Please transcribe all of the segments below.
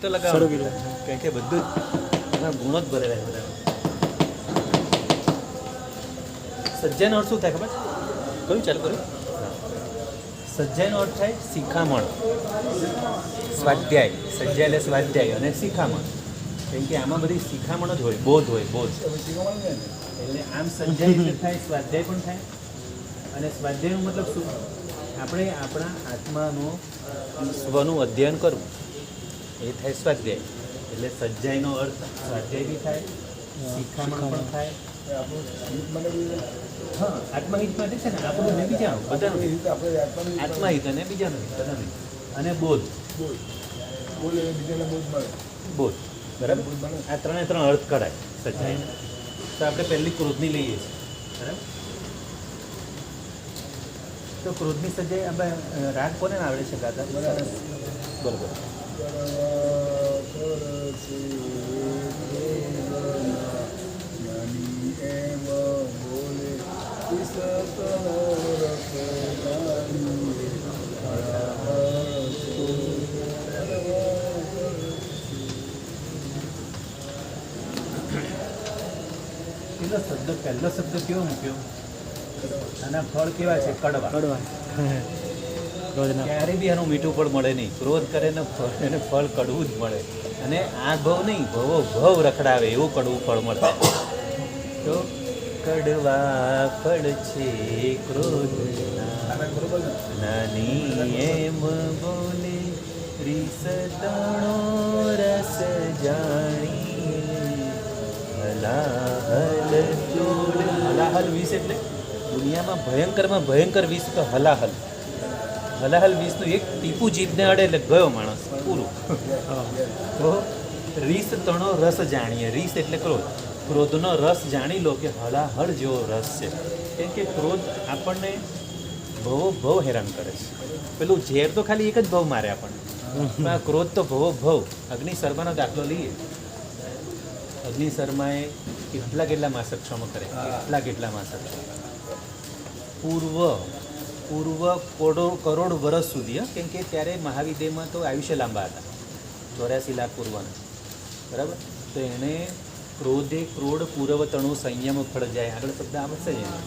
તો લગાવો કારણ કે બધું જ ગુણો જ ભરેલા છે બધા. સજ્જાનો અર્થ શું થાય ખબર? કયું ચાલુ કર્યું? સજ્જાનો અર્થ થાય શિખામણ, સ્વાધ્યાય. સજ્જા એટલે સ્વાધ્યાય અને શિખામણ. કેમ કે આમાં બધી શિખામણ જ હોય, બોધ હોય, બોધ. એટલે આમ સજ્જાય એટલે થાય સ્વાધ્યાય પણ થાય. અને સ્વાધ્યાયનો મતલબ શું? આપણે આપણા આત્માનું સ્વનું અધ્યયન કરવું એ થાય સ્વાધ્યાય. એટલે સજ્જાયનો અર્થ સ્વાધ્યાય બી થાય, શિખામણ પણ થાય. હા, આત્મહિત માટે છે ને આપણું ને બીજાનું બધાનું. આત્મહિત અને બીજાનું બધાનું. અને બોધ, બોધ બરાબર. આ ત્રણે ત્રણ અર્થ કરાય સજ્જાય. તો આપણે પહેલી ક્રોધની લઈએ છીએ બરાબર. તો ક્રોધની સજ્જાય આપણે રાગ કોને આવડે છે ગાતા? બરોબર. શબ્દ પહેલો શબ્દ કેવો મૂક્યો? આના ફળ કેવા છે? કડવા. ક્યારે બી એનું મીઠું ફળ મળે નહીં. ક્રોધ કરે ને એને ફળ કડવું જ મળે. અને આ ભવ નહીં, ભવો ભવ રખડાવે એવું કડવું ફળ મળે. તો કડવા ફળ છે ક્રોધ નાની એમ બોલે રીસ તણો રસ જાણી હલાહલ ચોળ. હલાહલ વિષ એટલે દુનિયામાં ભયંકરમાં ભયંકર વિષ તો હલાહલ. હલાહલ વિષનું એક ટીપું જીભને અડે એટલે ગયો માણસ પૂરું. તો રીસ તણો રસ જાણીએ. રીસ એટલે ક્રોધ. ક્રોધનો રસ જાણી લો કે હલાહળ જેવો રસ છે. કેમ કે ક્રોધ આપણને ભવો ભવ હેરાન કરે છે. પેલું ઝેર તો ખાલી એક જ ભવ મારે આપણને, પણ આ ક્રોધ તો ભવો ભવ. અગ્નિશર્માનો દાખલો લઈએ. અગ્નિશર્માએ કેટલા માસક્ષમ કરે, કેટલા માસક્ષમ. પૂર્વ કરોડ વર્ષ સુધી. કેમ કે ત્યારે મહાવિદ્યમાં તો આયુષ્ય લાંબા હતા, 84 લાખ પૂર્વના બરાબર. તો એણે ક્રોધે ક્રોડ પૂર્વ તણું સંયમ ફળ જાય. આગળ શબ્દ આવશે જ એને.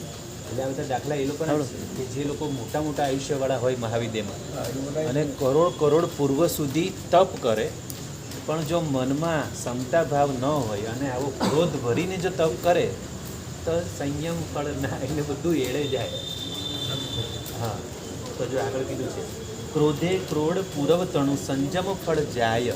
એટલે આ બધા દાખલા એ લોકો કે જે લોકો મોટા મોટા આયુષ્યવાળા હોય મહાવિદ્યમાં અને કરોડ પૂર્વ સુધી તપ કરે, પણ જો મનમાં ક્ષમતા ભાવ ન હોય અને આવો ક્રોધ ભરીને જો તપ કરે તો સંયમ ફળ ના, એટલે બધું એળે જાય. હા, તો જો આગળ કીધું છે ક્રોધે ક્રોડ પૂર્વ તણું સંયમ ફળ જાય.